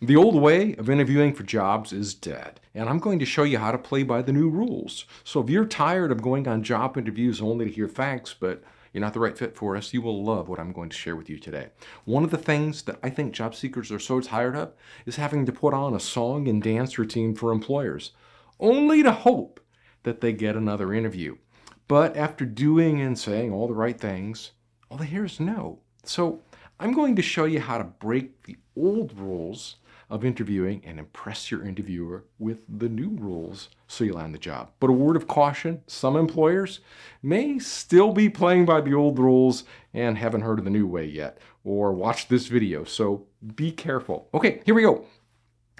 The old way of interviewing for jobs is dead, and I'm going to show you how to play by the new rules. So if you're tired of going on job interviews only to hear thanks, but you're not the right fit for us, you will love what I'm going to share with you today. One of the things that I think job seekers are so tired of is having to put on a song and dance routine for employers, only to hope that they get another interview. But after doing and saying all the right things, all they hear is no. So I'm going to show you how to break the old rules of interviewing and impress your interviewer with the new rules so you land the job. But a word of caution, some employers may still be playing by the old rules and haven't heard of the new way yet, or watched this video, so be careful. Okay, here we go.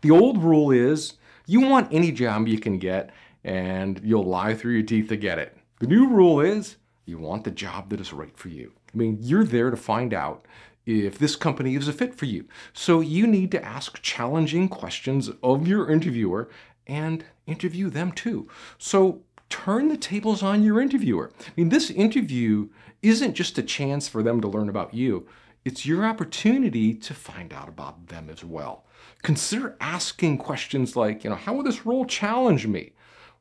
The old rule is you want any job you can get and you'll lie through your teeth to get it. The new rule is you want the job that is right for you. I mean, you're there to find out if this company is a fit for you. So you need to ask challenging questions of your interviewer and interview them too. So turn the tables on your interviewer. I mean, this interview isn't just a chance for them to learn about you. It's your opportunity to find out about them as well. Consider asking questions like, how will this role challenge me?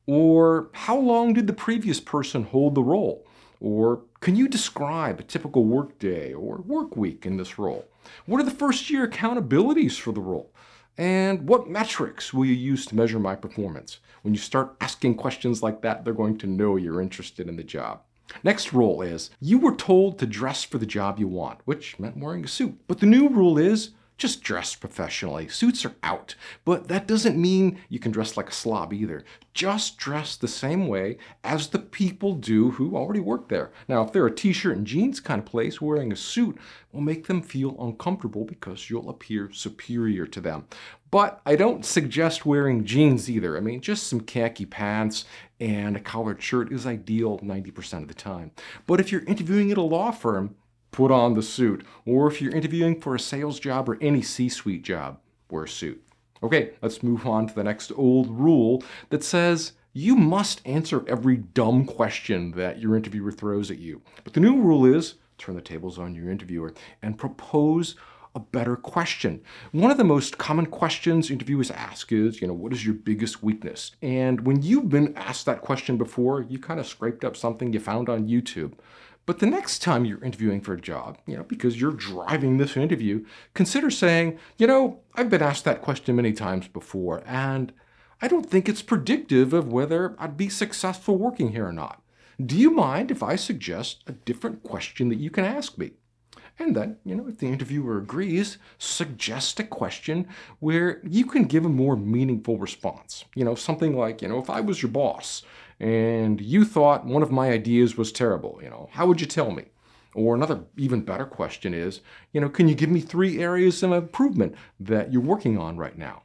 Or how long did the previous person hold the role? Or can you describe a typical work day or work week in this role? What are the first year accountabilities for the role? And what metrics will you use to measure my performance? When you start asking questions like that, they're going to know you're interested in the job. Next rule is you were told to dress for the job you want, which meant wearing a suit. But the new rule is just dress professionally. Suits are out, but that doesn't mean you can dress like a slob either. Just dress the same way as the people do who already work there. Now, if they're a t-shirt and jeans kind of place, wearing a suit will make them feel uncomfortable because you'll appear superior to them. But I don't suggest wearing jeans either. I mean, just some khaki pants and a collared shirt is ideal 90% of the time. But if you're interviewing at a law firm, put on the suit. Or if you're interviewing for a sales job or any C-suite job, wear a suit. Okay, let's move on to the next old rule that says you must answer every dumb question that your interviewer throws at you. But the new rule is turn the tables on your interviewer and propose a better question. One of the most common questions interviewers ask is, what is your biggest weakness? And when you've been asked that question before, you kind of scraped up something you found on YouTube. But the next time you're interviewing for a job, because you're driving this interview, consider saying, I've been asked that question many times before, and I don't think it's predictive of whether I'd be successful working here or not. Do you mind if I suggest a different question that you can ask me? And then, if the interviewer agrees, suggest a question where you can give a more meaningful response. Something like, if I was your boss and you thought one of my ideas was terrible, how would you tell me? Or another even better question is, can you give me 3 areas of improvement that you're working on right now?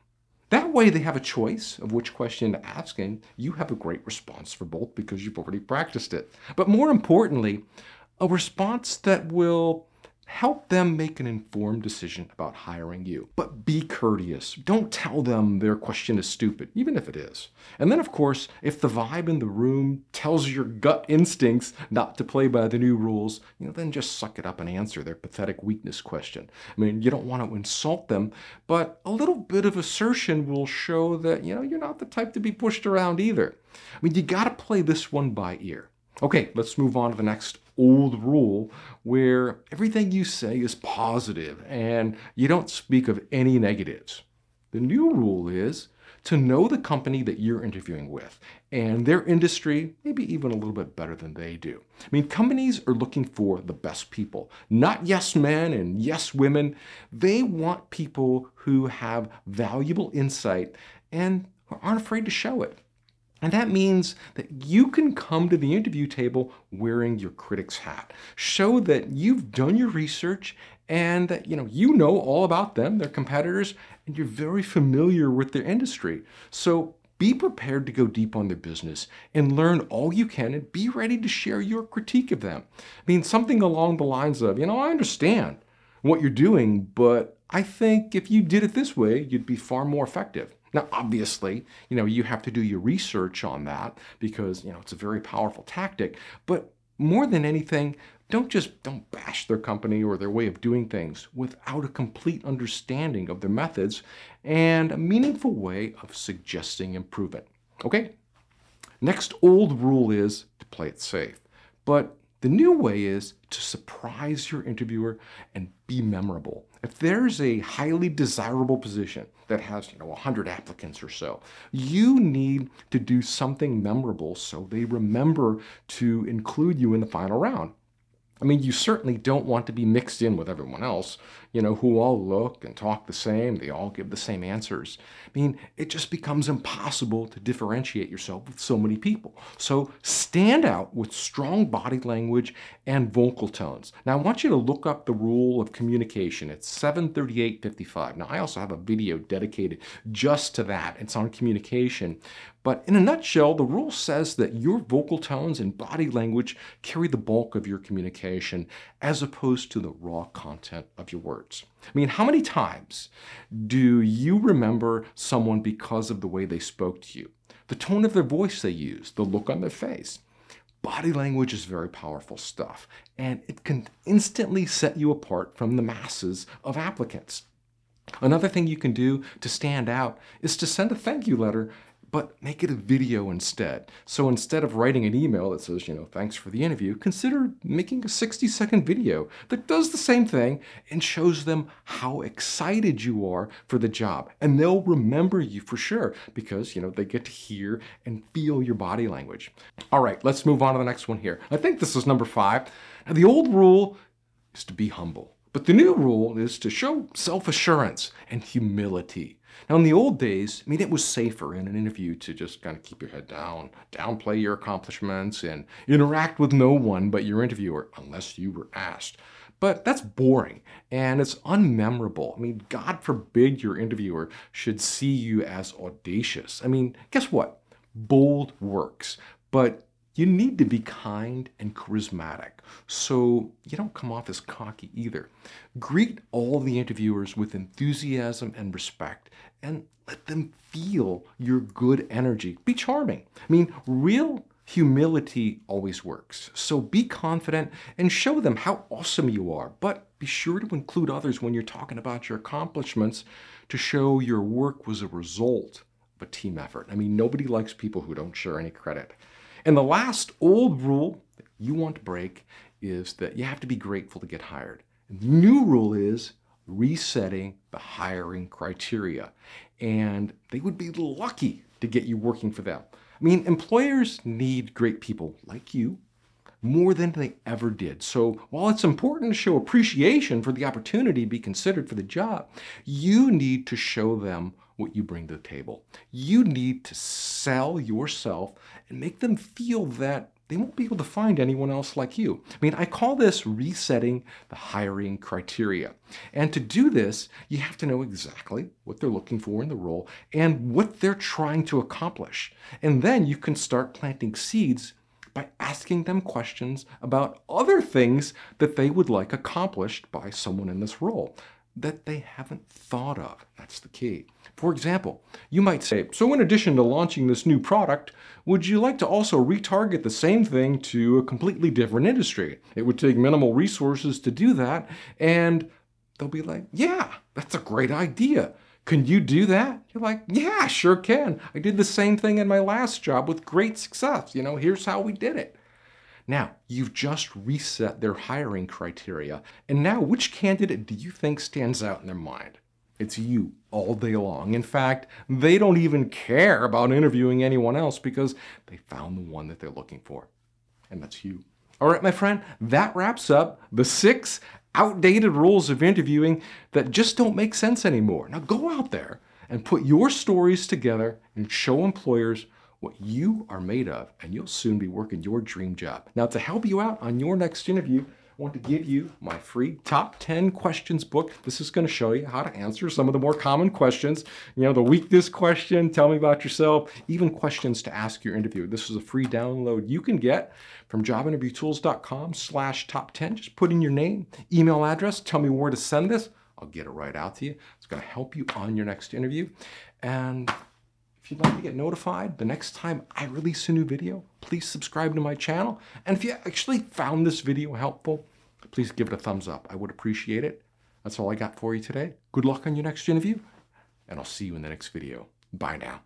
That way they have a choice of which question to ask, and you have a great response for both because you've already practiced it. But more importantly, a response that will help them make an informed decision about hiring you. But be courteous. Don't tell them their question is stupid, even if it is. And then, of course, if the vibe in the room tells your gut instincts not to play by the new rules, then just suck it up and answer their pathetic weakness question. I mean, you don't want to insult them, but a little bit of assertion will show that, you're not the type to be pushed around either. I mean, you got to play this one by ear. Okay, let's move on to the next old rule where everything you say is positive and you don't speak of any negatives. The new rule is to know the company that you're interviewing with and their industry, maybe even a little bit better than they do. I mean, companies are looking for the best people, not yes men and yes women. They want people who have valuable insight and aren't afraid to show it. And that means that you can come to the interview table wearing your critic's hat. Show that you've done your research and that you know all about them, their competitors, and you're very familiar with their industry. So be prepared to go deep on their business and learn all you can and be ready to share your critique of them. I mean, something along the lines of, I understand what you're doing, but I think if you did it this way, you'd be far more effective. Now, obviously, you have to do your research on that because, it's a very powerful tactic. But more than anything, Don't bash their company or their way of doing things without a complete understanding of their methods and a meaningful way of suggesting improvement. Okay? Next old rule is to play it safe. But the new way is to surprise your interviewer and be memorable. If there's a highly desirable position that has, 100 applicants or so, you need to do something memorable so they remember to include you in the final round. I mean, you certainly don't want to be mixed in with everyone else, who all look and talk the same. They all give the same answers. I mean, it just becomes impossible to differentiate yourself with so many people. So stand out with strong body language and vocal tones. Now, I want you to look up the rule of communication. It's 73855. Now, I also have a video dedicated just to that. It's on communication. But in a nutshell, the rule says that your vocal tones and body language carry the bulk of your communication as opposed to the raw content of your words. I mean, how many times do you remember someone because of the way they spoke to you, the tone of their voice they used, the look on their face? Body language is very powerful stuff, and it can instantly set you apart from the masses of applicants. Another thing you can do to stand out is to send a thank you letter, but make it a video instead. So instead of writing an email that says, thanks for the interview, consider making a 60-second video that does the same thing and shows them how excited you are for the job. And they'll remember you for sure because, they get to hear and feel your body language. All right, let's move on to the next one here. I think this is number 5. Now, the old rule is to be humble, but the new rule is to show self-assurance and humility. Now, in the old days, it was safer in an interview to just kind of keep your head down, downplay your accomplishments, and interact with no one but your interviewer, unless you were asked. But that's boring, and it's unmemorable. God forbid your interviewer should see you as audacious. Guess what? Bold works, but you need to be kind and charismatic, so you don't come off as cocky either. Greet all the interviewers with enthusiasm and respect, and let them feel your good energy. Be charming. Real humility always works. So be confident and show them how awesome you are, but be sure to include others when you're talking about your accomplishments to show your work was a result of a team effort. Nobody likes people who don't share any credit. And the last old rule that you want to break is that you have to be grateful to get hired. And the new rule is resetting the hiring criteria. And they would be lucky to get you working for them. Employers need great people like you more than they ever did. So while it's important to show appreciation for the opportunity to be considered for the job, you need to show them what you bring to the table. You need to sell yourself and make them feel that they won't be able to find anyone else like you. I call this resetting the hiring criteria. And to do this, you have to know exactly what they're looking for in the role and what they're trying to accomplish. And then you can start planting seeds by asking them questions about other things that they would like accomplished by someone in this role that they haven't thought of. That's the key. For example, you might say, so in addition to launching this new product, would you like to also retarget the same thing to a completely different industry? It would take minimal resources to do that, and they'll be like, yeah, that's a great idea. Can you do that? You're like, yeah, sure can. I did the same thing in my last job with great success. Here's how we did it. Now, you've just reset their hiring criteria. And now, which candidate do you think stands out in their mind? It's you all day long. In fact, they don't even care about interviewing anyone else because they found the one that they're looking for. And that's you. All right, my friend, that wraps up the 6 outdated rules of interviewing that just don't make sense anymore. Now go out there and put your stories together and show employers what you are made of, and you'll soon be working your dream job. Now, to help you out on your next interview, I want to give you my free top 10 questions book. This is going to show you how to answer some of the more common questions. The weakness question, tell me about yourself, even questions to ask your interviewer. This is a free download you can get from jobinterviewtools.com/top10. Just put in your name, email address, tell me where to send this. I'll get it right out to you. It's going to help you on your next interview. And if If you'd like to get notified the next time I release a new video, please subscribe to my channel. And if you actually found this video helpful, please give it a thumbs up. I would appreciate it. That's all I got for you today. Good luck on your next interview, and I'll see you in the next video. Bye now.